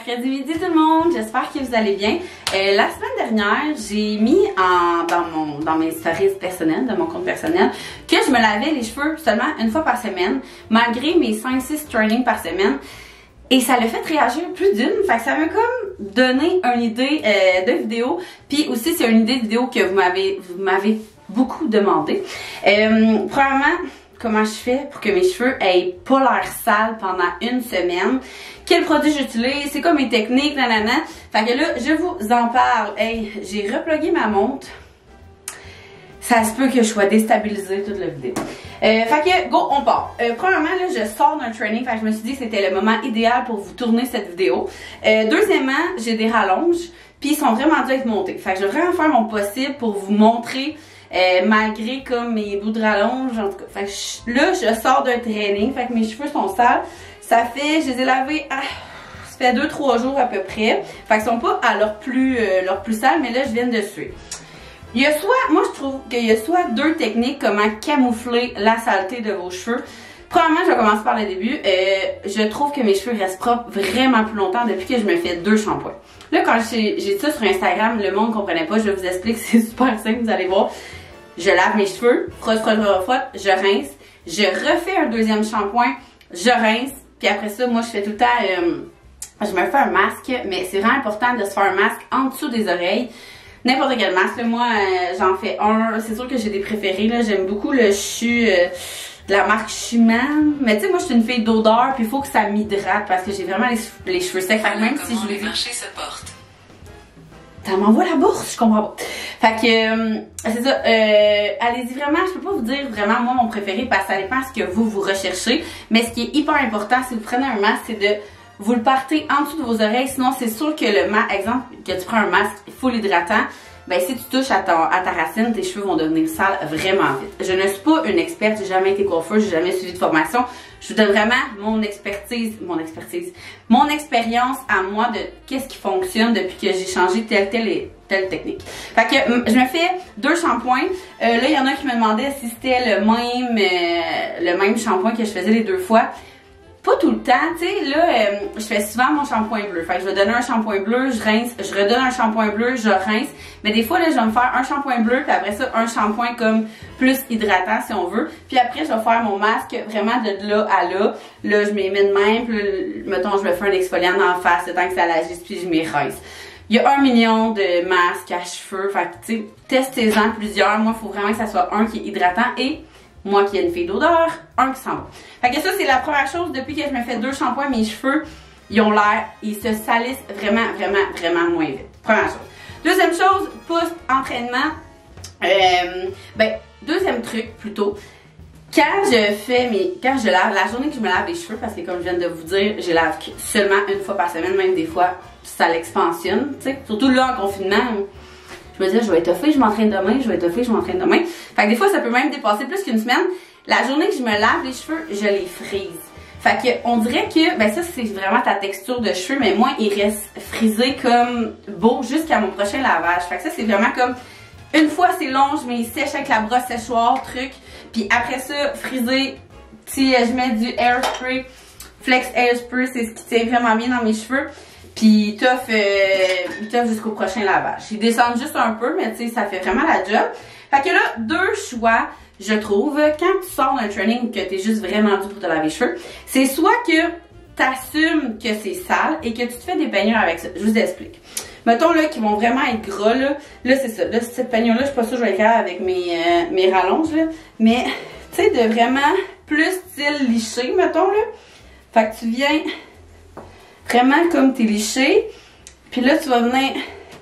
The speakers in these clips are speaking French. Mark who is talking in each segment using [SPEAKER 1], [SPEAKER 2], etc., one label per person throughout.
[SPEAKER 1] mercredi midi tout le monde, j'espère que vous allez bien. La semaine dernière, j'ai mis dans mes stories personnelles, de mon compte personnel, que je me lavais les cheveux seulement une fois par semaine, malgré mes 5-6 trainings par semaine. Et ça l'a fait réagir plus d'une, fait que ça m'a comme donné une idée de vidéo. Puis aussi, c'est une idée de vidéo que vous m'avez beaucoup demandé. Premièrement, comment je fais pour que mes cheveux aient pas l'air sales pendant une semaine? Quel produit j'utilise? C'est quoi mes techniques? Nanana. Fait que là, je vous en parle. Hey, j'ai replugué ma montre. Ça se peut que je sois déstabilisée toute la vidéo. Fait que, go, on part. Premièrement, là, je sors d'un training, fait que je me suis dit que c'était le moment idéal pour vous tourner cette vidéo. Deuxièmement, j'ai des rallonges, puis ils sont vraiment durs à être montés. Fait que je vais vraiment faire mon possible pour vous montrer, malgré comme mes bouts de rallonge, en tout cas. Fait que là, je sors d'un training, fait que mes cheveux sont sales. Ça fait, je les ai lavés, ça fait 2-3 jours à peu près. Fait qu'ils sont pas à leur plus sales, mais là, je viens de suer. Il y a moi je trouve qu'il y a soit deux techniques comment camoufler la saleté de vos cheveux. Premièrement, je vais commencer par le début. Je trouve que mes cheveux restent propres vraiment plus longtemps depuis que je me fais 2 shampoings. Là, quand j'ai dit ça sur Instagram, le monde ne comprenait pas. Je vous explique, c'est super simple, vous allez voir. Je lave mes cheveux, frotte, je rince. Je refais un deuxième shampoing, je rince. Puis après ça, moi, je fais tout le temps... je me fais un masque, mais c'est vraiment important de se faire un masque en dessous des oreilles. N'importe quel masque, là, moi j'en fais un, c'est sûr que j'ai des préférés, là, j'aime beaucoup le CHU de la marque Schumann, mais tu sais moi je suis une fille d'odeur puis il faut que ça m'hydrate parce que j'ai vraiment les cheveux secs, fait que même si je les marché se porte. Ça m'envoie la bourse, je comprends pas. Fait que c'est ça, allez-y vraiment, je peux pas vous dire vraiment moi mon préféré parce que ça dépend de ce que vous recherchez, mais ce qui est hyper important si vous prenez un masque, c'est de vous le partez en dessous de vos oreilles, sinon c'est sûr que le masque, exemple, que tu prends un masque full hydratant, ben si tu touches à ta racine, tes cheveux vont devenir sales vraiment vite. Je ne suis pas une experte, j'ai jamais été coiffeuse, j'ai jamais suivi de formation. Je vous donne vraiment mon expérience à moi de qu'est-ce qui fonctionne depuis que j'ai changé telle technique. Fait que je me fais 2 shampoings. Là, il y en a qui me demandaient si c'était le même shampoing que je faisais les 2 fois. Pas tout le temps, tu sais, là, je fais souvent mon shampoing bleu. Fait que je vais donner un shampoing bleu, je rince, je redonne un shampoing bleu, je rince. Mais des fois, là, je vais me faire un shampoing bleu, puis après ça, un shampoing comme plus hydratant, si on veut. Puis après, je vais faire mon masque vraiment de là à là. Là, je m'y mets de même, puis là, mettons, je me fais un exfoliant en face, le temps que ça l'agisse, puis je m'y rince. Il y a 1 million de masques à cheveux. Fait que, tu sais, testez-en plusieurs. Moi, il faut vraiment que ça soit un qui est hydratant et... moi qui ai une fille d'odeur, un qui sent bon. Fait que ça, c'est la première chose. Depuis que je me fais 2 shampoings, mes cheveux, ils ont l'air, ils se salissent vraiment moins vite. Première chose. Deuxième chose, post-entraînement. Deuxième truc, plutôt. Quand je lave, la journée que je me lave les cheveux, parce que comme je viens de vous dire, je lave seulement une fois par semaine, même des fois, ça l'expansionne, tu sais. Surtout là, en confinement, je me disais, je vais étoffer, je m'entraîne demain, je vais étoffer, je m'entraîne demain. Fait que des fois, ça peut même dépasser plus qu'une semaine. La journée que je me lave les cheveux, je les frise. Fait que, on dirait que, ben ça, c'est vraiment ta texture de cheveux, mais moi, il reste frisé comme beau jusqu'à mon prochain lavage. Fait que ça, c'est vraiment comme, une fois, c'est long, je mets sèche avec la brosse séchoir, truc. Puis après ça, frisé, je mets du Hairspray, Flex Hairspray, c'est ce qui tient vraiment bien dans mes cheveux. Puis il toffe jusqu'au prochain lavage. Ils descendent juste un peu, mais tu sais, ça fait vraiment la job. Fait que là, 2 choix, je trouve, quand tu sors d'un training ou que t'es juste vraiment dû pour te laver les cheveux, c'est soit que t'assumes que c'est sale et que tu te fais des peignures avec ça. Je vous explique. Mettons là, qui vont vraiment être gras, là c'est ça. Là, cette peignure-là, je suis pas sûre que je vais le faire avec mes rallonges, là. Mais, tu sais, de vraiment plus style liché, mettons, là. Fait que tu viens... vraiment comme t'es liché. Puis là, tu vas venir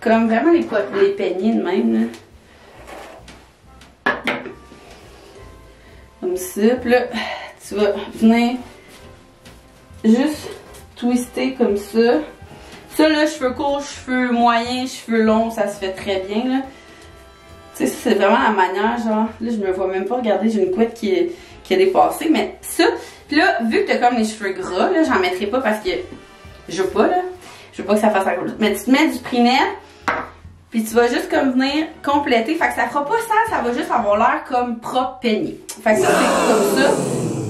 [SPEAKER 1] comme vraiment les peigner de même, là. Comme ça. Puis là, tu vas venir juste twister comme ça. Ça, là, cheveux courts, cheveux moyens, cheveux longs, ça se fait très bien, là. Tu sais, c'est vraiment la manière, genre... Là, je me vois même pas, regardez, j'ai une couette qui a dépassé. Mais ça, puis là, vu que t'as comme les cheveux gras, là, j'en mettrai pas parce que... je veux pas, là. Je veux pas que ça fasse encore. Mais tu te mets du Prinet, puis tu vas juste comme venir compléter. Fait que ça fera pas ça va juste avoir l'air comme propre peigné. Fait que ça, c'est comme ça.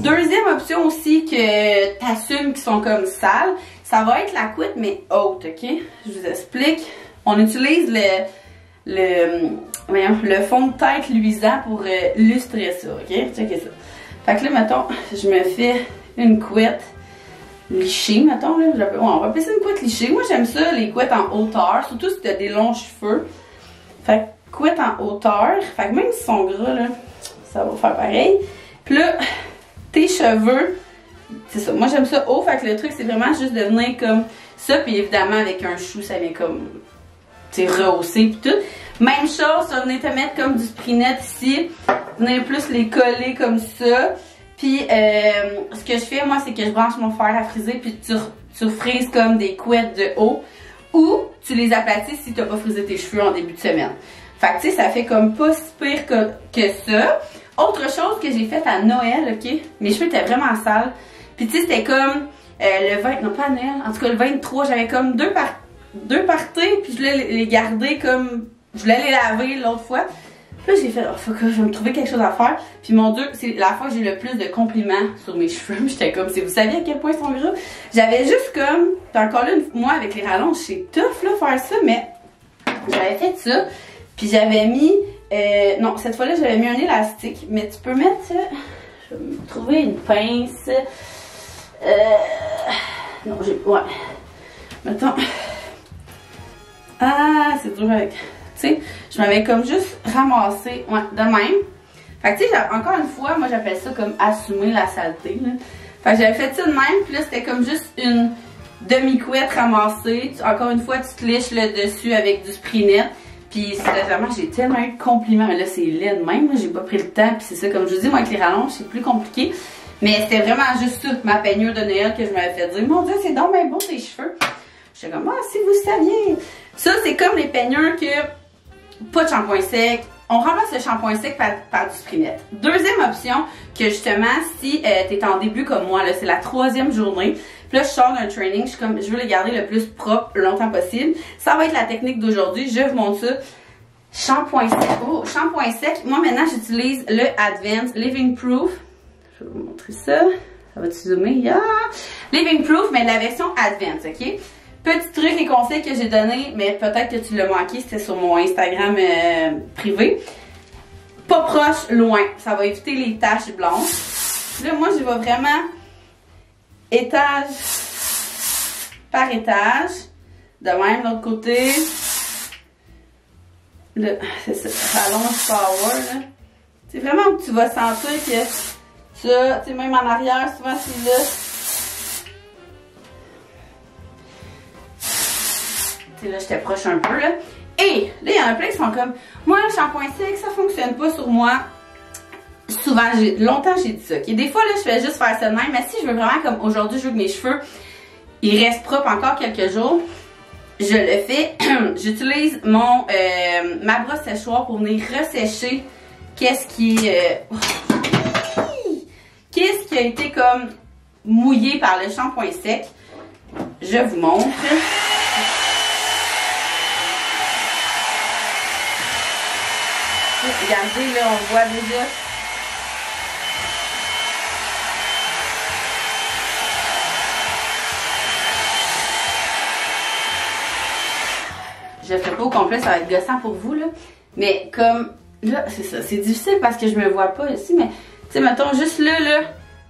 [SPEAKER 1] Deuxième option aussi que t'assumes qui sont comme sales, ça va être la couette, mais haute, ok? Je vous explique. On utilise le fond de tête luisant pour lustrer ça, ok? Checkez ça. Fait que là, mettons, je me fais une couette lichée, mettons, là. Ouais, on va appeler ça une couette lichée. Moi, j'aime ça, les couettes en hauteur, surtout si t'as des longs cheveux. Fait que couette en hauteur. Fait que même s'ils sont gras, là, ça va faire pareil. Puis là, tes cheveux, c'est ça. Moi, j'aime ça haut. Fait que le truc, c'est vraiment juste de venir comme ça. Puis évidemment, avec un chou, ça vient comme, tu sais, rehausser puis tout. Même chose, ça, venir te mettre comme du sprinette ici. Venir plus les coller comme ça. Puis, ce que je fais, moi, c'est que je branche mon fer à friser. Puis tu frises comme des couettes de haut. Ou tu les aplatis si tu n'as pas frisé tes cheveux en début de semaine. Fait que, tu sais, ça fait comme pas si pire que ça. Autre chose que j'ai faite à Noël, ok? Mes cheveux étaient vraiment sales. Puis, tu sais, c'était comme le 20, non pas à Noël, en tout cas le 23, j'avais comme deux parties. Puis, je voulais les garder comme. Je voulais les laver l'autre fois. Puis là, j'ai fait, oh fuck, je vais me trouver quelque chose à faire. Puis mon Dieu, c'est la fois que j'ai le plus de compliments sur mes cheveux. J'étais comme, si vous saviez à quel point ils sont gras. J'avais juste comme, encore là, moi avec les rallonges, c'est tough là faire ça, mais j'avais fait ça. Puis j'avais mis, non, cette fois-là, j'avais mis un élastique. Mais tu peux mettre, je vais me trouver une pince. Non, ouais. Mettons. Ah, c'est dur avec. Tu sais, je m'avais comme juste ramassé, ouais, de même. Fait que tu sais, encore une fois, moi j'appelle ça comme assumer la saleté, là. Fait que j'avais fait ça de même, puis là c'était comme juste une demi-couette ramassée. Encore une fois, tu te liches le dessus avec du sprinette. Puis c'était vraiment, j'ai tellement eu de compliments. Mais là, c'est laid de même, j'ai pas pris le temps. Puis c'est ça, comme je vous dis, moi avec les rallonges, c'est plus compliqué. Mais c'était vraiment juste ça, ma peignure de Noël que je m'avais fait dire. Mon Dieu, c'est donc bien beau tes cheveux. J'étais comme, ah, si vous saviez. Ça, c'est comme les peignures que. Pas de shampoing sec. On remplace le shampoing sec par du sprinette. Deuxième option, que justement, si t'es en début comme moi, là, c'est la 3e journée. Puis là, je sors d'un training, je suis comme, je veux les garder le plus propre longtemps possible. Ça va être la technique d'aujourd'hui. Je vous montre ça. Shampoing sec. Oh, shampoing sec. Moi, maintenant, j'utilise le Advanced Living Proof. Je vais vous montrer ça. Ça va te zoomer? Yeah. Living Proof, mais la version Advanced, ok? Petit truc et conseil que j'ai donné, mais peut-être que tu l'as manqué, c'était sur mon Instagram privé. Pas proche, loin. Ça va éviter les taches blanches. Là, moi, je vais vraiment étage par étage. De même, l'autre côté. C'est ça, rallonge power, là. C'est vraiment où tu vas sentir que ça, tu sais, même en arrière, souvent, c'est là. Là, je t'approche un peu, là. Et là, il y en a plein qui sont comme, moi, le shampoing sec, ça fonctionne pas sur moi. Souvent, longtemps, j'ai dit ça. Okay? Des fois, là, je fais juste faire ça de même. Mais si je veux vraiment, comme aujourd'hui, je veux que mes cheveux, ils restent propres encore quelques jours, je le fais. J'utilise ma brosse séchoir pour venir ressécher qu'est-ce qui a été comme mouillé par le shampoing sec. Je vous montre. Regardez, là, on voit déjà. Je le ferai pas au complet, ça va être gossant pour vous, là. Mais comme, là, c'est ça. C'est difficile parce que je me vois pas ici, mais, tu sais, mettons, juste là,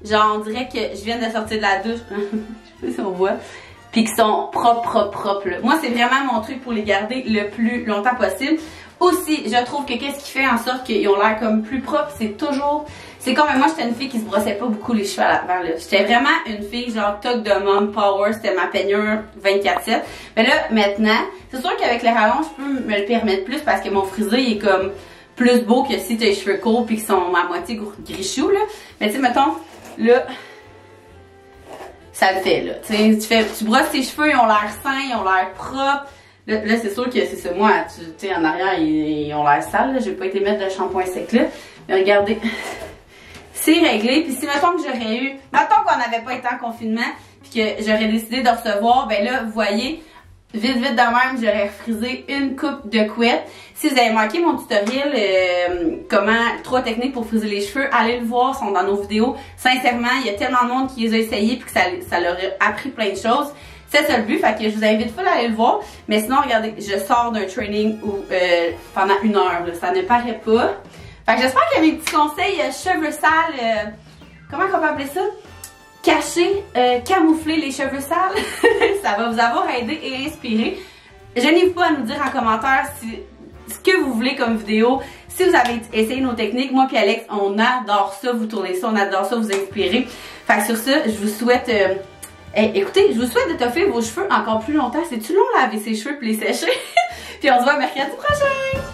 [SPEAKER 1] genre, on dirait que je viens de sortir de la douche. Je sais pas si on voit. Puis qu'ils sont propres, là. Moi, c'est vraiment mon truc pour les garder le plus longtemps possible. Aussi, je trouve que qu'est-ce qui fait en sorte qu'ils ont l'air comme plus propres, c'est toujours... C'est comme moi, j'étais une fille qui se brossait pas beaucoup les cheveux à l'avant, là. J'étais vraiment une fille genre toque de mom power, c'était ma peignure 24/7. Mais là, maintenant, c'est sûr qu'avec les rallonges, je peux me le permettre plus parce que mon frisé il est comme plus beau que si tu as les cheveux courts puis qu'ils sont à moitié gris-chou, là. Mais tu sais, mettons, là, ça le fait, là. Tu brosses tes cheveux, ils ont l'air sains, ils ont l'air propres. Là c'est sûr que c'est ça. Moi, tu sais, en arrière, ils ont l'air sales. Je vais pas été mettre de shampoing sec là. Mais regardez, c'est réglé. Puis si mettons que j'aurais eu, mettons qu'on n'avait pas été en confinement, puis que j'aurais décidé de recevoir, ben là, vous voyez, vite de même, j'aurais frisé une coupe de couette. Si vous avez manqué mon tutoriel, comment 3 techniques pour friser les cheveux, allez le voir, sont dans nos vidéos. Sincèrement, il y a tellement de monde qui les a essayés puis que ça leur a appris plein de choses. c'était ça le but, fait que je vous invite full à aller le voir. Mais sinon, regardez, je sors d'un training où, pendant 1 heure, là, ça ne paraît pas. Fait que j'espère que mes petits conseils cheveux sales, comment on peut appeler ça? Cacher, camoufler les cheveux sales, ça va vous avoir aidé et inspiré. Gênez-vous pas à nous dire en commentaire ce que vous voulez comme vidéo. Si vous avez essayé nos techniques, moi puis Alex, on adore ça, vous tourner ça, on adore ça, vous inspirer. Fait que sur ça, je vous souhaite... écoutez, je vous souhaite de toffer vos cheveux encore plus longtemps. C'est-tu long laver ses cheveux puis les sécher? Puis on se voit mercredi prochain!